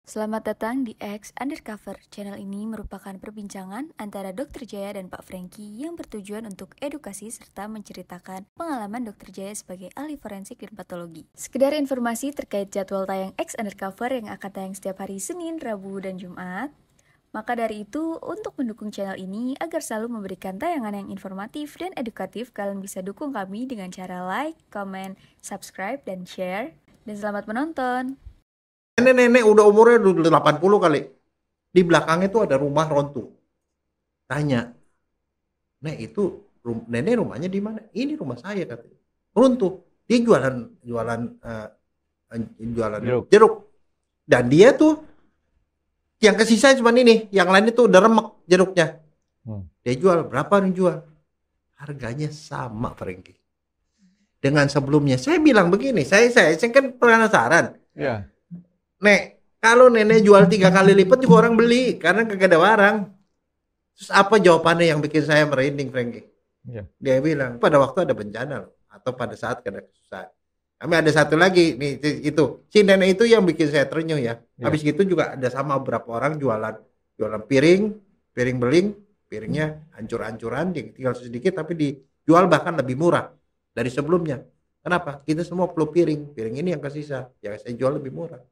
Selamat datang di X Undercover. Channel ini merupakan perbincangan antara Dr. Jaya dan Pak Franky yang bertujuan untuk edukasi serta menceritakan pengalaman Dr. Jaya sebagai ahli forensik dan patologi. Sekedar informasi terkait jadwal tayang X Undercover yang akan tayang setiap hari Senin, Rabu, dan Jumat. Maka dari itu, untuk mendukung channel ini agar selalu memberikan tayangan yang informatif dan edukatif, kalian bisa dukung kami dengan cara like, comment, subscribe, dan share. Dan selamat menonton! Nenek-nenek udah umurnya 80 kali. Di belakangnya tuh ada rumah runtuh. Tanya, Nek itu nenek rumahnya di mana? Ini rumah saya katanya. Runtuh. Dia jualan jeruk. Dan dia tuh yang kesisa cuma ini, yang lain itu udah remek jeruknya. Dia jual berapa nih jual? Harganya sama, Franky. Dengan sebelumnya. Saya bilang begini, saya kan penasaran. Ya. Nek, kalau nenek jual 3 kali lipat juga orang beli karena kagak ada barang. Terus apa jawabannya yang bikin saya merinding, Franky? Ya. Dia bilang pada waktu ada bencana loh, atau pada saat ada kesusahan. Kami ada satu lagi nih itu si nenek itu yang bikin saya terenyuh ya. Habis gitu juga ada sama beberapa orang jualan piring beling, piringnya hancur-hancuran, tinggal sedikit tapi dijual bahkan lebih murah dari sebelumnya. Kenapa? Kita semua perlu piring ini yang kesisa, ya saya jual lebih murah.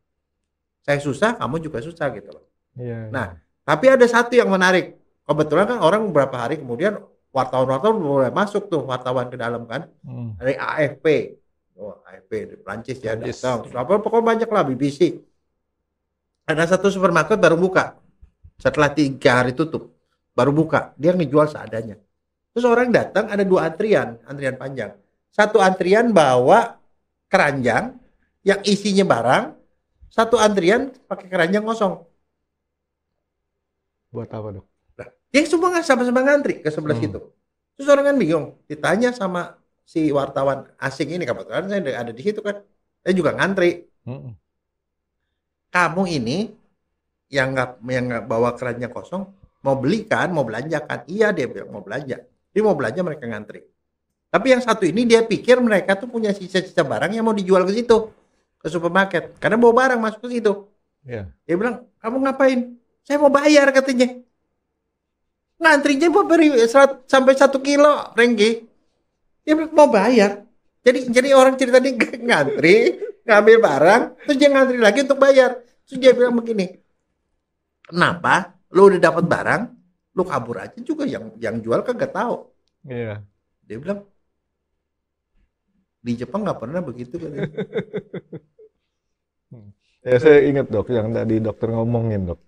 Saya susah, kamu juga susah gitu loh. Iya. Nah, tapi ada satu yang menarik. Kebetulan kan orang beberapa hari kemudian wartawan mulai masuk tuh wartawan ke dalam kan. Dari AFP. AFP di Prancis ya datang. Pokoknya banyak lah BBC. Ada satu supermarket baru buka. Setelah 3 hari tutup. Baru buka. Dia ngejual seadanya. Terus orang datang ada 2 antrian panjang. Satu antrian bawa keranjang yang isinya barang. Satu antrian pakai keranjang kosong. Buat apa, Dok? Nah, dia semua nggak sama-sama ngantri ke sebelah situ. Terus orang kan bingung. Ditanya sama si wartawan asing ini, kebetulan saya ada di situ kan. Saya juga ngantri. Kamu ini yang nggak bawa keranjang kosong, mau beli kan, mau belanja kan? Iya, dia bilang mau belanja. Dia mau belanja, mereka ngantri. Tapi yang satu ini dia pikir mereka tuh punya sisa-sisa barang yang mau dijual ke situ. Ke supermarket, karena bawa barang masuk ke situ. Yeah. Dia bilang, kamu ngapain? Saya mau bayar katanya. Ngantrinya sampai 1 kilo, Franky. Dia bilang mau bayar. Jadi orang cerita ini ngantri, ngambil barang, terus dia ngantri lagi untuk bayar. Terus dia bilang begini, kenapa? Lu udah dapat barang, lu kabur aja juga, yang jual kagak tahu. Iya. Dia bilang, di Jepang nggak pernah begitu katanya. Ya saya ingat Dok, yang tadi dokter ngomongin Dok.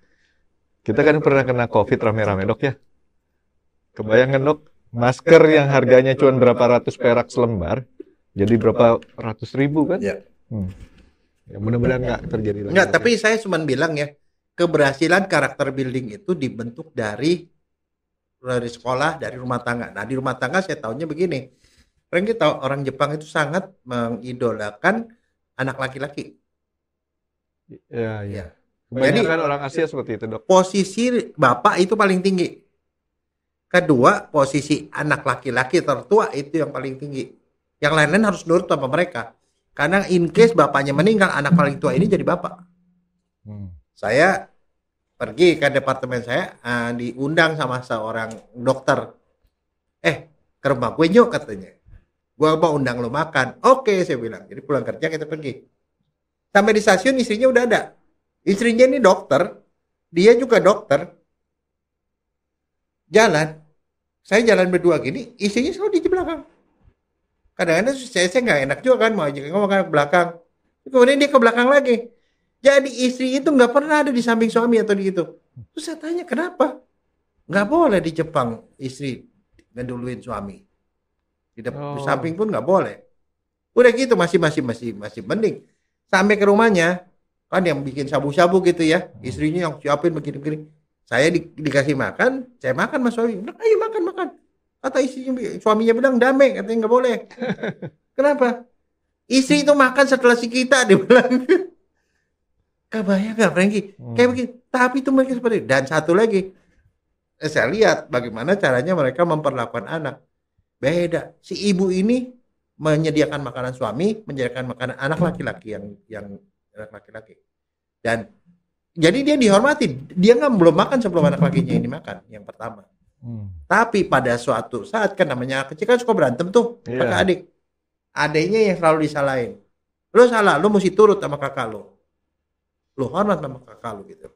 Kita kan pernah kena COVID rame-rame Dok ya. Kebayangkan Dok, masker yang harganya cuma berapa ratus perak selembar, jadi berapa ratus ribu kan? Ya. Ya mudah-mudahan nggak terjadi lagi. Nggak, tapi saya cuma bilang ya, keberhasilan karakter building itu dibentuk dari sekolah, dari rumah tangga. Nah di rumah tangga saya tahunya begini. Franky tahu orang Jepang itu sangat mengidolakan anak laki-laki. Iya. Kebanyakan orang Asia seperti itu, Dok. Posisi bapak itu paling tinggi. Kedua, posisi anak laki-laki tertua itu yang paling tinggi. Yang lain-lain harus nurut sama mereka. Karena in case bapaknya meninggal, anak paling tua ini jadi bapak. Saya pergi ke departemen saya, diundang sama seorang dokter. Ke rumah gue yuk katanya. Gue mau undang lo makan. Oke, saya bilang. Jadi pulang kerja kita pergi. Sampai di stasiun istrinya udah ada. Istrinya ini dokter. Dia juga dokter. Jalan. Saya jalan berdua gini. Istrinya selalu di belakang. Kadang-kadang saya nggak enak juga kan. Mau ajak ngomong ke belakang. Kemudian dia ke belakang lagi. Jadi istri itu nggak pernah ada di samping suami atau di gitu. Terus saya tanya kenapa? Nggak boleh di Jepang istri ngeduluin suami. Di samping pun nggak boleh. Udah gitu masih mending. Sampai ke rumahnya kan yang bikin sabu-sabu gitu ya, istrinya yang siapin begini-begini. Saya dikasih makan, saya makan mas suami. Bilang, ayo makan. Kata suaminya bilang damai, katanya nggak boleh. Kenapa? Istri itu makan setelah si kita, dia bilang. Kebayang nggak, Franky? Kayak begini. Tapi itu mereka seperti itu. Dan satu lagi, saya lihat bagaimana caranya mereka memperlakukan anak. Beda. Si ibu ini menyediakan makanan suami, menyediakan makanan anak laki-laki yang anak laki-laki. Dan Jadi dia dihormati. Dia nggak belum makan sebelum anak lakinya ini makan. Yang pertama. Tapi pada suatu saat kan namanya kecil kan suka berantem tuh kakak adik. Adiknya yang selalu disalahin. Lo salah, lo mesti turut sama kakak lo. Lo hormat sama kakak lo gitu.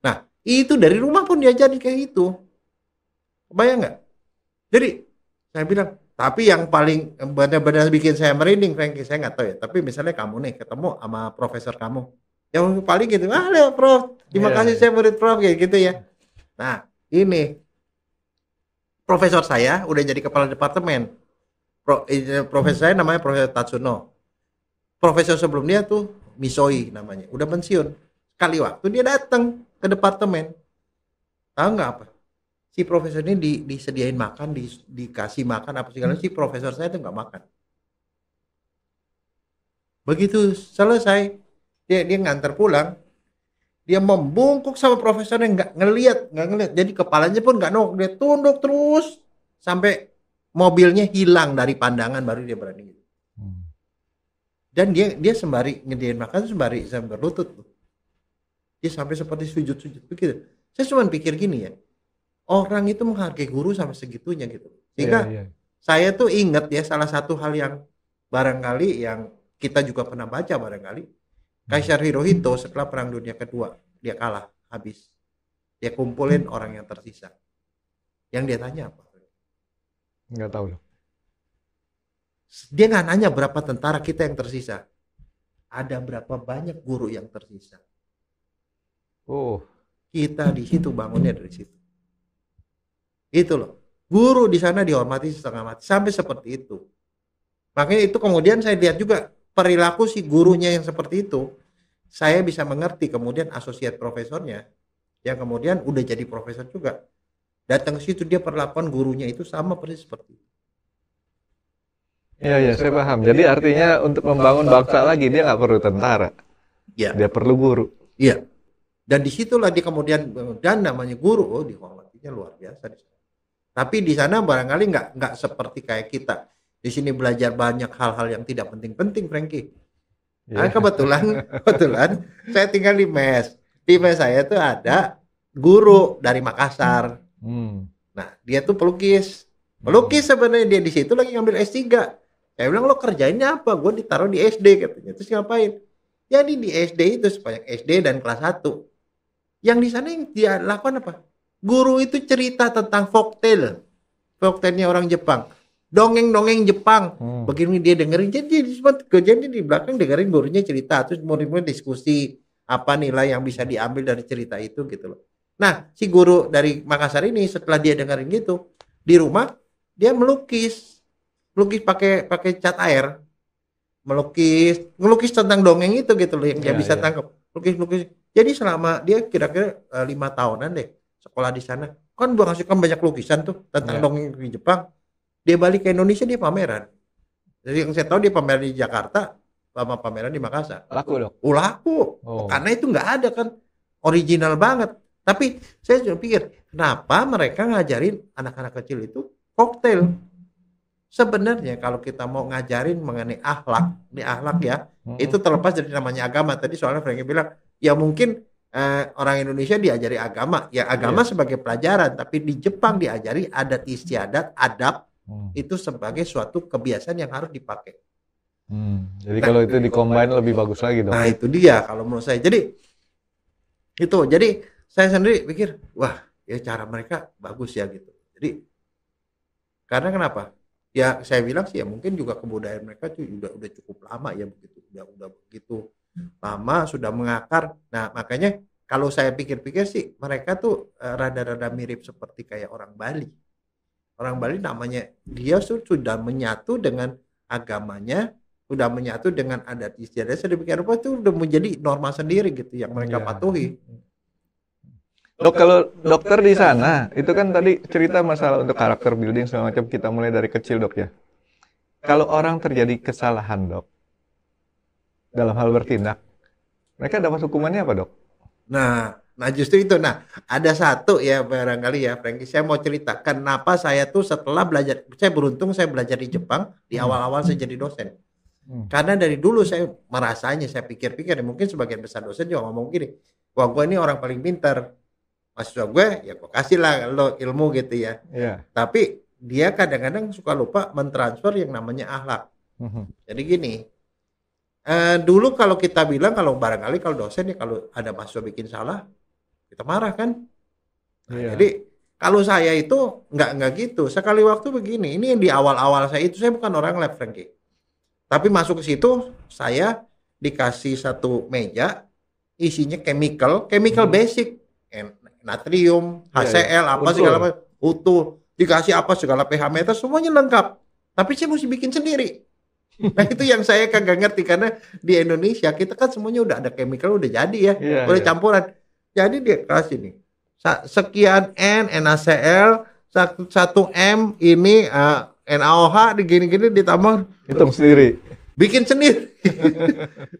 Nah, itu dari rumah pun diajarin kayak gitu. Kebayang nggak? Jadi saya bilang, tapi yang paling benar-benar bikin saya merinding, Frankie, saya nggak tahu ya. Tapi misalnya kamu nih ketemu sama profesor kamu, yang paling gitu, lewat Prof, terima kasih saya murid Prof, kayak gitu ya. Nah, ini profesor saya udah jadi kepala departemen. Profesor saya namanya Profesor Tatsuno. Profesor sebelum dia tuh Misoi namanya, udah pensiun. Sekali waktu dia datang ke departemen, tahu nggak apa? Si profesor ini disediain makan, dikasih makan apa segala, si profesor saya tuh nggak makan. Begitu selesai, dia ngantar pulang, dia membungkuk sama profesornya, nggak ngelihat. Jadi kepalanya pun nggak nongol, dia tunduk terus sampai mobilnya hilang dari pandangan, baru dia berani gitu. Dan dia sembari ngediain makan, sembari berlutut. Dia sampai seperti sujud-sujud begitu. Saya cuma pikir gini ya, orang itu menghargai guru sampai segitunya gitu. Sehingga saya tuh ingat ya, salah satu hal yang barangkali yang kita juga pernah baca barangkali, Kaisar Hirohito setelah Perang Dunia Kedua, dia kalah habis. Dia kumpulin orang yang tersisa. Yang dia tanya apa? Nggak tahu loh. Dia nggak nanya berapa tentara kita yang tersisa. Ada berapa banyak guru yang tersisa. Oh. Kita di situ bangunnya dari situ. Itu loh. Guru di sana dihormati setengah mati. Sampai seperti itu. Makanya itu kemudian saya lihat juga perilaku si gurunya yang seperti itu. Saya bisa mengerti kemudian asosiat profesornya. Yang kemudian udah jadi profesor juga. Datang ke situ dia perlakuan gurunya itu sama persis seperti itu. Iya, saya paham. Jadi artinya untuk membangun bangsa lagi dia nggak perlu tentara. Ya. Dia perlu guru. Iya. Dan disitulah dia kemudian, dan namanya guru, oh dihormatinya luar biasa di sana. Tapi di sana barangkali nggak seperti kayak kita. Di sini belajar banyak hal-hal yang tidak penting-penting, Frankie. Nah, kebetulan saya tinggal di mes. Di mes saya tuh ada guru dari Makassar. Nah, dia tuh pelukis. Pelukis sebenarnya, dia di situ lagi ngambil S3. Saya bilang, lo kerjainnya apa? Gue ditaruh di SD katanya. Terus ngapain? Jadi di SD itu sebanyak SD dan kelas 1. Yang di sana yang dia lakukan apa? Guru itu cerita tentang folktale. Folktale-nya orang Jepang. Dongeng-dongeng Jepang. Begini dia dengerin. Jadi kerjanya di belakang dengerin gurunya cerita. Terus murid-murid diskusi apa nilai yang bisa diambil dari cerita itu gitu loh. Nah, si guru dari Makassar ini setelah dia dengerin gitu, di rumah dia melukis pakai cat air, melukis tentang dongeng itu gitu loh, yang dia bisa tangkap. Lukis. Jadi selama dia kira-kira 5 tahunan deh sekolah di sana, kan menghasilkan banyak lukisan tuh tentang dongeng di Jepang. Dia balik ke Indonesia, dia pameran. Jadi yang saya tahu dia pameran di Jakarta sama pameran di Makassar. Laku dong? Laku. Karena itu nggak ada kan, original banget. Tapi saya juga pikir, kenapa mereka ngajarin anak-anak kecil itu koktail? Sebenarnya kalau kita mau ngajarin mengenai akhlak, ini akhlak ya, itu terlepas dari namanya agama. Tadi soalnya Frankie bilang, ya mungkin orang Indonesia diajari agama, ya agama sebagai pelajaran, tapi di Jepang diajari adat istiadat, adab, itu sebagai suatu kebiasaan yang harus dipakai. Jadi kalau itu dikombin lebih bagus lagi dong. Nah itu dia kalau menurut saya. Jadi saya sendiri pikir, wah ya cara mereka bagus ya gitu. Jadi karena kenapa? Ya saya bilang sih ya mungkin juga kebudayaan mereka tuh udah cukup lama ya begitu, udah begitu lama sudah mengakar. Nah makanya kalau saya pikir-pikir sih mereka tuh rada-rada mirip seperti kayak orang Bali. Orang Bali namanya dia sudah menyatu dengan agamanya, sudah menyatu dengan adat istiadat sedemikian rupa itu udah menjadi norma sendiri gitu yang mereka patuhi. Dok, kalau dokter di sana, itu kan tadi cerita masalah untuk karakter building segala macam, kita mulai dari kecil dok ya. Kalau orang terjadi kesalahan dok, dalam hal bertindak, mereka dapat hukumannya apa dok? Nah justru itu. Nah ada satu ya barangkali ya Frankie, saya mau cerita kenapa saya tuh setelah belajar, saya beruntung saya belajar di Jepang, di awal-awal saya jadi dosen. Karena dari dulu saya merasanya, saya pikir-pikir, mungkin sebagian besar dosen juga ngomong gini, wah gue ini orang paling pintar, mahasiswa gue ya gue kasih lah lo ilmu gitu ya. Iya. Tapi dia kadang-kadang suka lupa mentransfer yang namanya akhlak. Jadi gini, dulu kalau kita bilang, kalau barangkali kalau dosen ya, kalau ada mahasiswa bikin salah kita marah kan. Nah, Iya. jadi kalau saya itu nggak gitu. Sekali waktu begini, ini yang di awal-awal saya itu, saya bukan orang lab Frankie. Tapi masuk ke situ saya dikasih satu meja isinya chemical basic, natrium, HCl, apa Utuh. segala macam, utuh, dikasih apa segala pH meter semuanya lengkap. Tapi saya mesti bikin sendiri. Nah itu yang saya kagak ngerti, karena di Indonesia kita kan semuanya udah ada chemical, udah jadi ya, Iya, udah iya. campuran. Jadi dia kasih nih sekian NaCl, 1 M ini NaOH digini-gini ditambah, Hitung sendiri. bikin sendiri.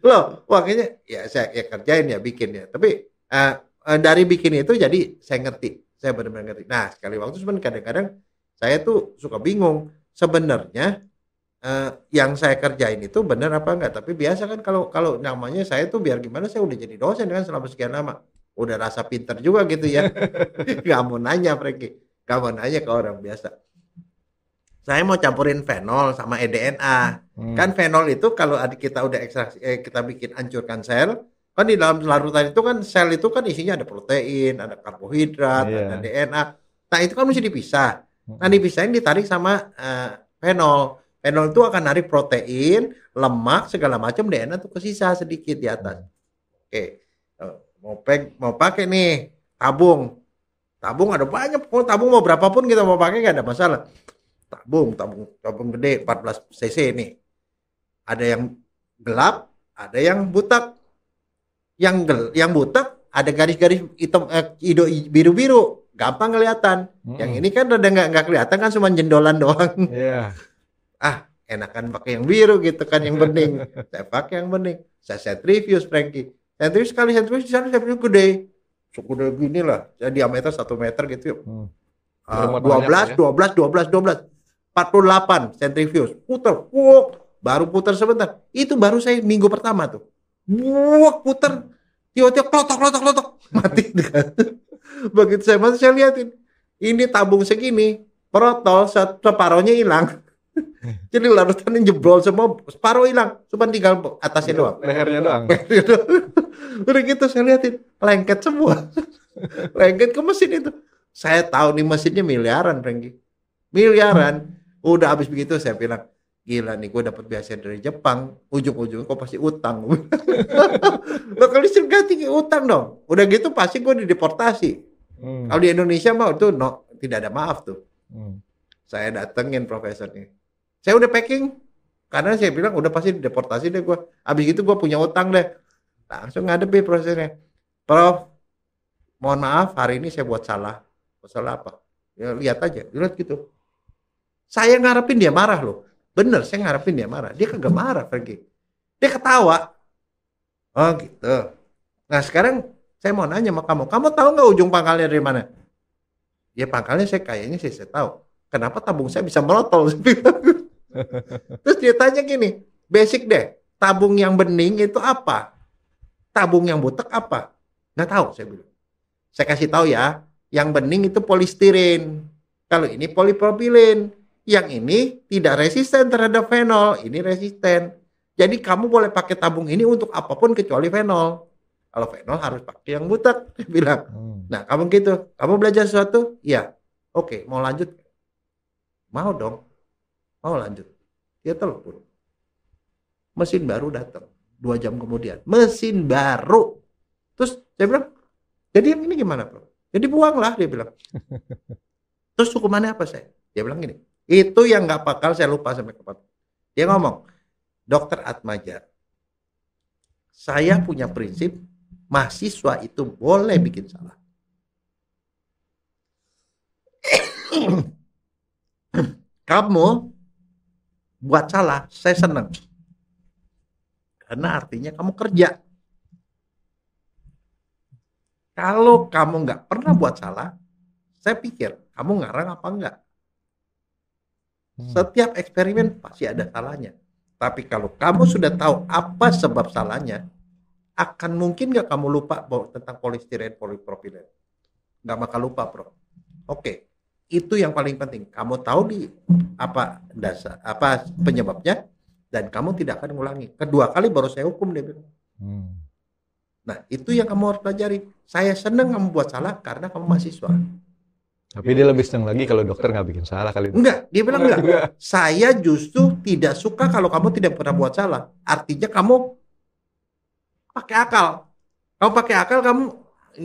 Loh, makanya ya saya ya kerjain ya, bikin ya. Tapi dari bikin itu jadi saya ngerti, saya benar-benar ngerti. Nah sekali waktu sebenarnya kadang-kadang saya tuh suka bingung sebenarnya yang saya kerjain itu benar apa enggak. Tapi biasa kan kalau namanya saya tuh biar gimana, saya udah jadi dosen kan selama sekian lama, udah rasa pinter juga gitu ya. Gak mau nanya Frankie, gak mau nanya ke orang biasa. Saya mau campurin fenol sama eDNA. Kan fenol itu kalau kita udah ekstraksi, kita bikin hancurkan sel, kan di dalam larutan itu kan sel itu kan isinya ada protein, ada karbohidrat, ada DNA. Nah itu kan mesti dipisah. Nah dipisahin, ditarik sama fenol. Fenol itu akan narik protein, lemak, segala macam, DNA tuh kesisa sedikit di atas. Oke, mau pakai nih tabung ada banyak. Tabung mau berapapun kita mau pakai nggak ada masalah. Tabung gede 14 cc nih. Ada yang gelap, ada yang butak. Yang butak ada garis-garis hitam, biru-biru, gampang kelihatan. Yang ini kan udah nggak kelihatan kan, cuma jendolan doang. Iya. Enakan pakai yang biru gitu kan, yang bening. Saya pakai yang bening. Saya centrifuge Frankie. Centrifuge sekali centrifuge di sana saya punya gede. Segede gini lah. Jadi diameter 1 meter gitu yuk. 12, 48 centrifuge. Puter. Baru puter sebentar. Itu baru saya minggu pertama tuh. Puter. Tiba-tiba klotok. Mati. Begitu saya masuk, saya liatin. Ini tabung segini. Protol separohnya hilang. Jadi larutannya jebol semua, separuh hilang, cuma tinggal atasnya doang. Lehernya doang. Udah gitu saya liatin, lengket semua. Lengket ke mesin itu. Saya tahu nih mesinnya miliaran, Frankie. Miliaran. Udah habis begitu saya bilang, gila nih gue dapat beasiswa dari Jepang, ujung-ujungnya kok pasti utang. Lo kalau listrik ganti utang dong. Udah gitu pasti gue dideportasi. Kalau di Indonesia mah itu tidak ada maaf tuh. Saya datengin profesornya. Saya udah packing, karena saya bilang udah pasti deportasi deh gue. Abis itu gue punya utang deh. Langsung ngadepi prosesnya. Prof, mohon maaf hari ini saya buat salah. Salah apa? Ya, lihat aja, lihat gitu. Saya ngarepin dia marah loh. Bener, saya ngarepin dia marah. Dia kagak marah, Frankie. Dia ketawa. Oh gitu. Nah sekarang saya mau nanya sama kamu. Kamu tahu nggak ujung pangkalnya dari mana? Ya pangkalnya kayaknya saya tahu. Kenapa tabung saya bisa merotol? Terus dia tanya gini, basic deh, tabung yang bening itu apa? Tabung yang butek apa? Nggak tahu, saya bilang. Saya kasih tahu ya, yang bening itu polistiren. Kalau ini polipropilin. Yang ini tidak resisten terhadap fenol, ini resisten. Jadi kamu boleh pakai tabung ini untuk apapun kecuali fenol. Kalau fenol harus pakai yang butek, saya bilang. Nah, kamu gitu, kamu belajar sesuatu? Iya. Oke, mau lanjut? Mau dong. Mau lanjut. Dia telepon. Mesin baru datang 2 jam kemudian. Mesin baru. Terus saya bilang, jadi yang ini gimana, Bro? Jadi buanglah, dia bilang. Terus hukumannya apa saya? Dia bilang gini, itu yang nggak bakal saya lupa sampai kapan. Dia ngomong, Dokter Atmaja, saya punya prinsip mahasiswa itu boleh bikin salah. Kamu buat salah, saya senang. Karena artinya kamu kerja. Kalau kamu nggak pernah buat salah, saya pikir kamu ngarang apa enggak. Setiap eksperimen pasti ada salahnya. Tapi kalau kamu sudah tahu apa sebab salahnya, akan mungkin nggak kamu lupa tentang polistiren, polipropilen? Nggak bakal lupa, bro. Oke, itu yang paling penting. Kamu tahu di apa dasar, apa penyebabnya, dan kamu tidak akan ngulangi. Kedua kali baru saya hukum, dia bilang. Nah, itu yang kamu harus pelajari. Saya senang kamu buat salah karena kamu mahasiswa. Tapi dia lebih senang lagi kalau dokter nggak bikin salah kali itu. Enggak, dia bilang enggak. Saya justru tidak suka kalau kamu tidak pernah buat salah. Artinya kamu pakai akal. Kamu pakai akal, kamu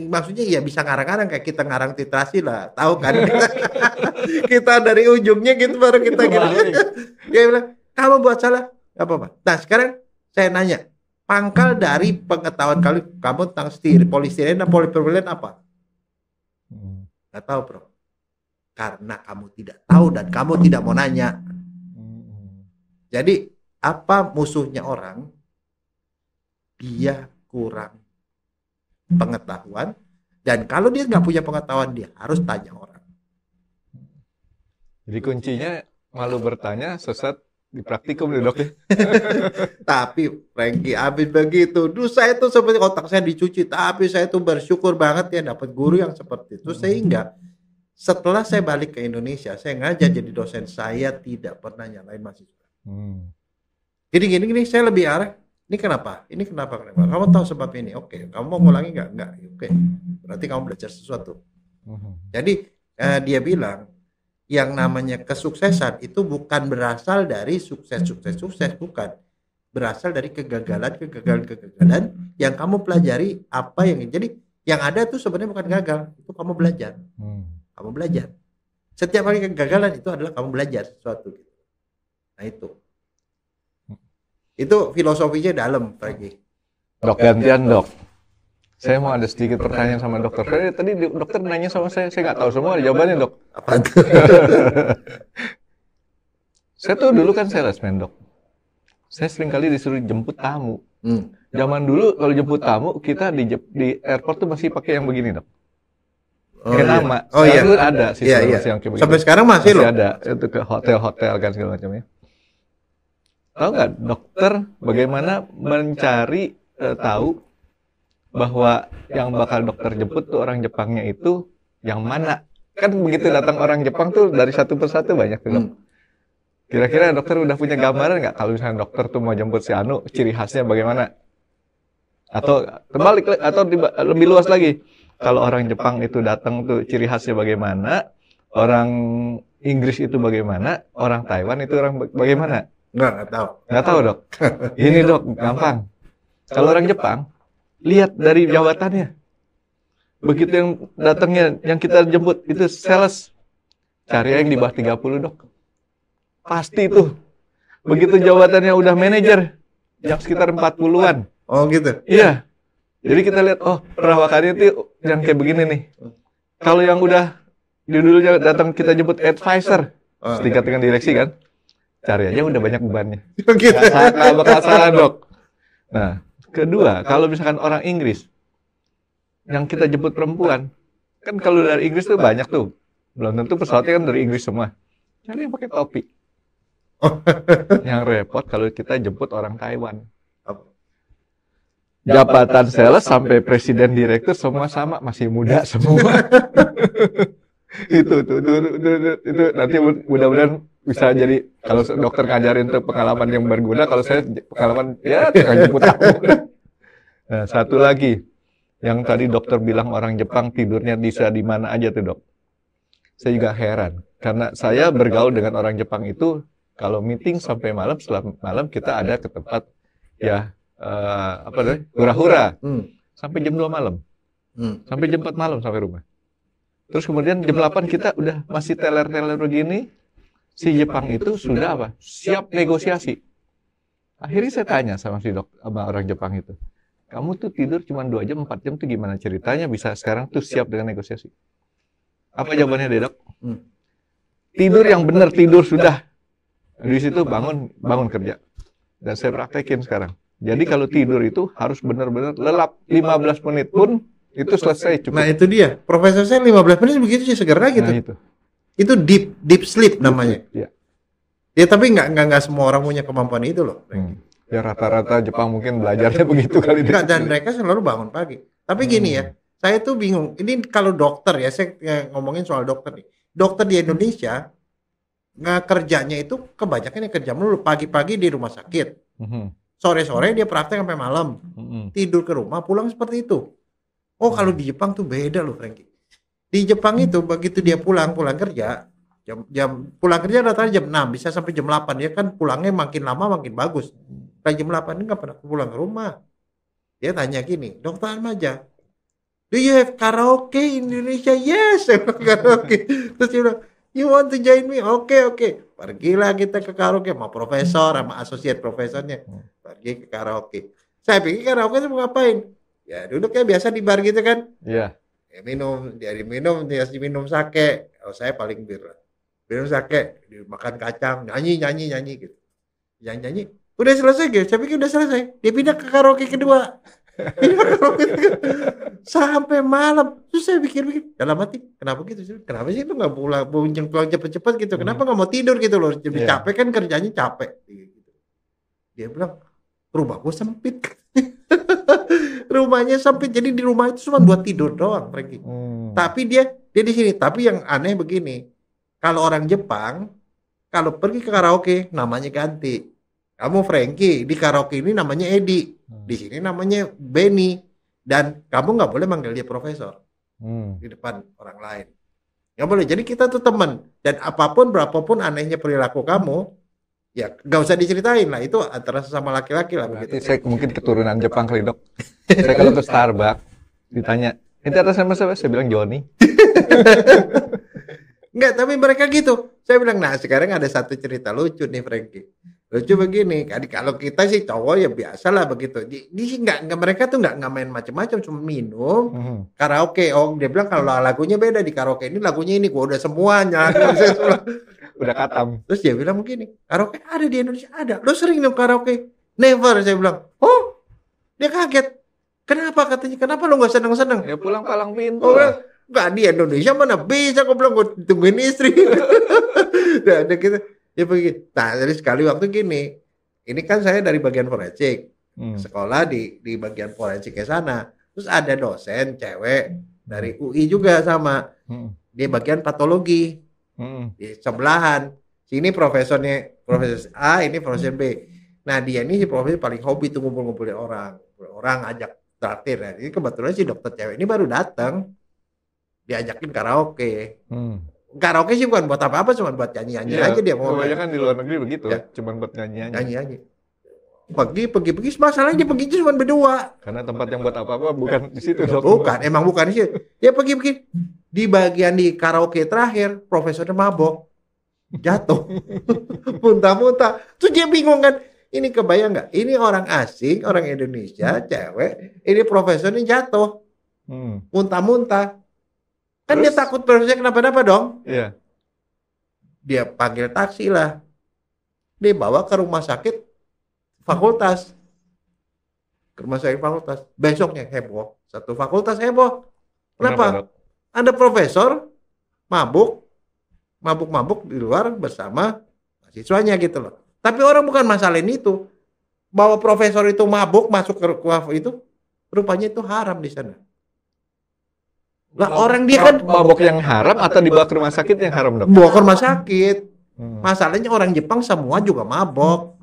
maksudnya ya bisa ngarang-ngarang kayak kita ngarang titrasi lah. Tahu kan? Kita dari ujungnya gitu baru kita gitu. Dia bilang, kamu buat salah, enggak apa-apa. Nah, sekarang saya nanya, pangkal dari pengetahuan kamu tentang polistiren dan polipropilen apa? Enggak tahu, bro. Karena kamu tidak tahu dan kamu tidak mau nanya. Jadi apa musuhnya orang? Dia kurang pengetahuan, dan kalau dia nggak punya pengetahuan dia harus tanya orang. Jadi kuncinya malu bertanya, sesat di praktikum nih, Dok. Tapi Frankie, habis begitu, dulu saya tuh seperti otak saya dicuci, tapi saya tuh bersyukur banget ya dapat guru yang seperti itu, sehingga setelah saya balik ke Indonesia, saya ngajar jadi dosen, saya tidak pernah nyalain mahasiswa. Jadi gini, saya lebih arah, ini kenapa? Kamu tahu sebab ini? Oke. Kamu mau ngulangi nggak? Nggak. Oke. Berarti kamu belajar sesuatu. Jadi dia bilang, yang namanya kesuksesan itu bukan berasal dari sukses, bukan. Berasal dari kegagalan yang kamu pelajari apa yang jadi yang ada tuh sebenarnya bukan gagal, itu kamu belajar. Kamu belajar. Setiap kali kegagalan itu adalah kamu belajar sesuatu. Nah itu filosofinya dalam, Frankie. Dok, gantian, Dok. Saya mau ada sedikit pertanyaan sama dokter. Tadi dokter nanya sama saya nggak tahu semua jawabannya, Dok. Apa itu? Saya tuh dulu kan salesman, Dok. Saya sering kali disuruh jemput tamu. Zaman dulu kalau jemput tamu, kita di airport tuh masih pakai yang begini, Dok. Kayak nama. Itu ada sih yang kayak begini. Sampai sekarang masih loh. Ada. Itu ke hotel-hotel kan segala macamnya. Tahu nggak dokter bagaimana mencari tahu bahwa yang bakal dokter jemput tuh orang Jepangnya itu yang mana? Kan begitu datang orang Jepang tuh dari satu persatu banyak tuh, Dok. Kira-kira dokter udah punya gambaran nggak kalau misalnya dokter tuh mau jemput si Anu, ciri khasnya bagaimana? Atau terbalik, atau lebih luas lagi, kalau orang Jepang itu datang tuh ciri khasnya bagaimana? Orang Inggris itu bagaimana? Orang Taiwan itu orang bagaimana? Nggak tahu. Nggak tahu, Dok. Ini, Dok, gampang. Kalau orang Jepang, lihat dari jabatannya. Begitu yang datangnya, yang kita jemput, itu sales. Cari yang di bawah 30, Dok. Pasti itu. Begitu jabatannya udah manajer, yang sekitar 40-an. Oh gitu? Iya. Jadi kita lihat, oh perawakannya itu yang kayak begini nih. Kalau yang udah, dulunya datang kita jemput advisor, setingkat dengan direksi kan. Cari aja udah banyak bebannya. Nggak bakal salah, Dok. Nah, kedua, kalau misalkan orang Inggris yang kita jemput perempuan, kan kalau dari Inggris tuh banyak tuh. Belum tentu pesawatnya kan dari Inggris semua. Cari yang pakai topi. Yang repot kalau kita jemput orang Taiwan. Jabatan sales sampai presiden direktur semua sama, masih muda semua. itu nanti mudah-mudahan bisa jadi, kalau dokter ngajarin tuh pengalaman yang berguna, kalau saya pengalaman ya jemput tamu. Nah, satu lagi yang tadi dokter bilang orang Jepang tidurnya bisa di mana aja tuh, Dok. Saya juga heran karena saya bergaul dengan orang Jepang itu kalau meeting sampai malam, setelah malam kita ada ke tempat ya hura-hura sampai jam 2 malam. Sampai jam 4 malam sampai rumah. Terus kemudian jam 8 kita udah masih teler-teler begini. Si Jepang itu sudah apa? Siap negosiasi. Akhirnya saya tanya sama sama orang Jepang itu. Kamu tuh tidur cuma 2 jam, 4 jam tuh gimana ceritanya bisa sekarang tuh siap dengan negosiasi? Apa jawabannya, Dok? Tidur yang benar, tidur sudah. Di situ bangun kerja. Dan saya praktekin sekarang. Jadi kalau tidur itu harus benar-benar lelap 15 menit pun itu selesai cukup. Nah itu dia. Profesor saya 15 menit begitu sih segera gitu. Nah, itu deep sleep namanya. Iya. Ya tapi nggak semua orang punya kemampuan itu loh. Ya rata-rata Jepang mungkin belajarnya begitu kali deh. Enggak, dan mereka selalu bangun pagi. Tapi gini ya, saya tuh bingung. Ini kalau dokter ya, saya ngomongin soal dokter nih. Dokter di Indonesia kerjanya itu kebanyakan yang kerja melulu pagi-pagi di rumah sakit. Sore-sore dia praktek sampai malam. Tidur ke rumah, pulang seperti itu. Oh, kalau di Jepang tuh beda loh, Frankie. Di Jepang itu begitu dia pulang kerja, jam pulang kerja rata-rata jam 6, bisa sampai jam 8. Dia kan pulangnya makin lama makin bagus. Kayak jam 8 ini nggak pernah pulang ke rumah. Dia tanya gini, Dokter Atmaja, do you have karaoke in Indonesia? Yes, saya bilang karaoke. Terus dia bilang, you want to join me? Oke. Pergilah kita ke karaoke sama profesor, sama associate profesornya. Pergi ke karaoke. Saya pikir karaoke itu mau ngapain? Ya duduk ya biasa di bar gitu kan. Iya. Ya minum, dia diminum sake. Oh, saya paling bir. Minum sake, makan kacang, nyanyi gitu. Nyanyi. Udah selesai gitu. Saya pikir udah selesai. Dia pindah ke karaoke kedua. Sampai malam. Terus saya pikir dalam hati, kenapa gitu? Kenapa sih lu nggak pulang cepet-cepet gitu? Kenapa nggak mau tidur gitu loh? Jadi capek kan kerjanya capek. Dia bilang, rumah gua sempit. Rumahnya sempit, jadi di rumah itu cuma buat tidur doang, Frankie. Tapi dia di sini. Tapi yang aneh begini, kalau orang Jepang, kalau pergi ke karaoke namanya ganti. Kamu Frankie, di karaoke ini namanya Edi, di sini namanya Benny, dan kamu nggak boleh manggil dia profesor di depan orang lain. Nggak boleh. Jadi kita tuh teman, dan apapun berapapun anehnya perilaku kamu, ya nggak usah diceritain lah, itu antara sesama laki-laki lah. Begitu. Saya mungkin keturunan Jepang kali, Dok. Saya kalau ke Starbucks ditanya, ini atas nama siapa? Saya bilang Johnny. Enggak, tapi mereka gitu. Saya bilang, nah sekarang ada satu cerita lucu nih Frankie. Lucu begini, kalau kita sih cowok ya biasa lah begitu. Di nggak mereka tuh nggak main macam-macam, cuma minum, karaoke. Oh dia bilang kalau lagunya beda di karaoke ini lagunya ini, gua udah semuanya. Udah katam. Terus dia bilang begini, karaoke ada di Indonesia ada. Lo sering dong karaoke? Never, saya bilang. Oh, dia kaget. Kenapa katanya? Kenapa lo nggak seneng-seneng? Ya pulang palang pintu. Oh, nggak di Indonesia mana bisa? Aku bilang gue tungguin istri. Nah, ada gitu. Dia pergi. Nah, jadi sekali waktu gini. Ini kan saya dari bagian forensik. Sekolah di bagian forensiknya sana. Terus ada dosen cewek dari UI juga sama. Dia bagian patologi. Di sebelahan. Sini profesor A, ini profesor B. Nah, dia ini si profesor paling hobi tuh ngumpul-ngumpulin orang. Orang ajak traktir ya. Ini kebetulan si dokter cewek ini baru datang, diajakin karaoke. Karaoke sih bukan buat apa-apa, cuma buat nyanyi-nyanyi aja dia mau. Kebanyakan di luar negeri begitu, cuma buat nyanyi-nyanyi. Pergi, masalahnya dia pergi cuma berdua. Karena tempat yang buat apa-apa bukan di situ. Bukan, emang bukan di situ. Dia pergi. Di bagian di karaoke terakhir, profesornya mabok, jatuh, muntah-muntah. Terus dia bingung kan. Ini kebayang nggak? Ini orang asing, orang Indonesia, cewek. Ini profesornya jatuh, muntah-muntah. Kan terus? Dia takut profesornya kenapa-napa dong. Iya. Dia panggil taksi lah. Dia bawa ke rumah sakit fakultas. Besoknya heboh. Satu fakultas heboh. Kenapa? Ada profesor mabuk di luar bersama mahasiswanya gitu loh. Tapi orang bukan masalahin itu. Bahwa profesor itu mabuk masuk ke ruang itu, rupanya itu haram di sana. Lah orang dia kan mabuk yang haram atau dibawa ke rumah sakit yang haram, Dok? Bawa ke rumah sakit. Masalahnya orang Jepang semua juga mabok.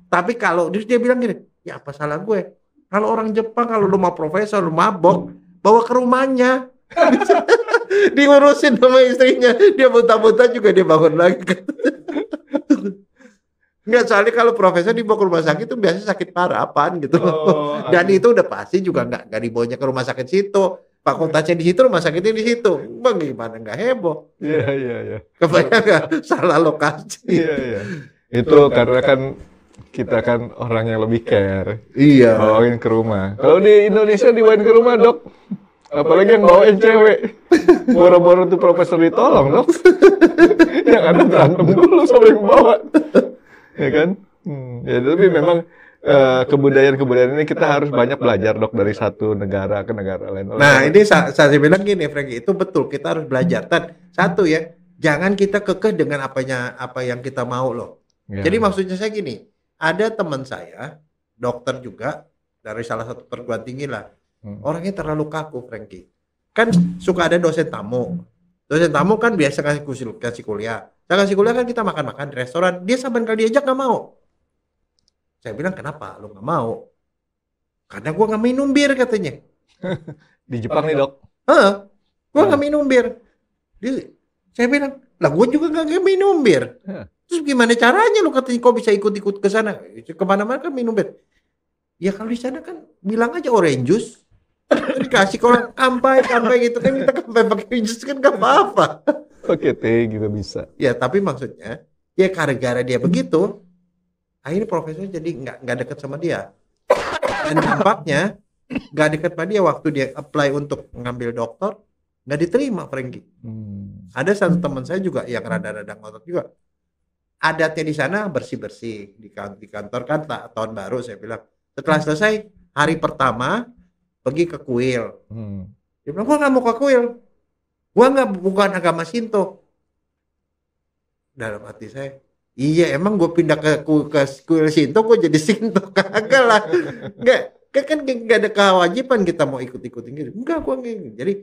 Tapi kalau dia bilang gini, ya apa salah gue? Kalau orang Jepang kalau lu mau profesor lu mabok, bawa ke rumahnya. Diurusin sama istrinya. Dia muntah-muntah juga dia bangun lagi. Enggak, soalnya kalau profesor dibawa ke rumah sakit itu biasanya sakit parapan gitu. Dan itu udah pasti juga enggak dibawanya ke rumah sakit situ. Fakultasnya di situ, rumah sakitnya di situ. Bagaimana enggak heboh? Iya. Kebayang enggak salah lokasi? Iya. Itu karena kan kita kan orang yang lebih care. Iya. Bawain ke rumah. Kalau di Indonesia dibawain ke rumah, Dok. Apalagi yang bawain cewek. Boro-boro tuh profesor ditolong, Dok. Yang ada berantem dulu sama yang bawa. Ya kan? Ya tapi memang kebudayaan ini kita harus banyak belajar, Dok, dari satu negara ke negara lain. Nah, ini saya bilang gini, Frankie, itu betul, kita harus belajar. Dan satu ya, jangan kita kekeh dengan apa yang kita mau loh. Ya. Jadi maksudnya saya gini, Ada teman saya, dokter juga, dari salah satu perguruan tinggi lah. Orangnya terlalu kaku, Frankie. Kan suka ada dosen tamu. Dosen tamu kan biasa kasih kuliah. Saya kasih kuliah kan kita makan-makan di restoran. Dia saban kali diajak nggak mau. Saya bilang, kenapa lu nggak mau? Karena gua nggak minum bir katanya. Di Jepang nih dok. Gua nggak minum bir. Saya bilang, lah gua juga nggak minum bir. Terus gimana caranya lu katanya kok bisa ikut-ikut ke sana? Kemana-mana kan minum bir. Ya kalau di sana kan bilang aja orange juice. Dikasih kalau kampai gitu kan kita kampai pakai jus kan gak apa-apa. Pakai teh juga bisa. Ya tapi maksudnya ya gara-gara dia begitu, akhirnya profesor jadi nggak dekat sama dia. Dan dampaknya nggak dekat sama dia waktu dia apply untuk ngambil dokter nggak diterima, Frankie. Ada satu teman saya juga yang rada-rada ngotot juga. Adatnya di sana bersih-bersih di kantor kan tahun baru saya bilang. Setelah selesai hari pertama pergi ke kuil. Dia bilang, gua nggak mau ke kuil. Gua bukan agama Shinto. Dalam hati saya, iya emang gue pindah ke kuil Shinto, gue jadi Shinto kagak lah. Kan nggak ada kewajiban kita mau ikut-ikutin gitu. Enggak, gua nggak. Jadi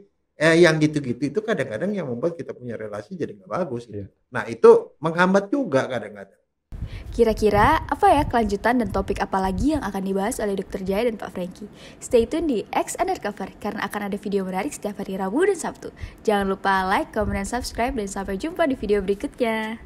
yang gitu-gitu itu kadang-kadang yang membuat kita punya relasi jadi nggak bagus. Gitu. Nah itu menghambat juga kadang-kadang. Kira-kira apa ya kelanjutan dan topik apa lagi yang akan dibahas oleh Dr. Jaya dan Pak Frankie? Stay tune di X Undercover karena akan ada video menarik setiap hari Rabu dan Sabtu. Jangan lupa like, comment, dan subscribe dan sampai jumpa di video berikutnya.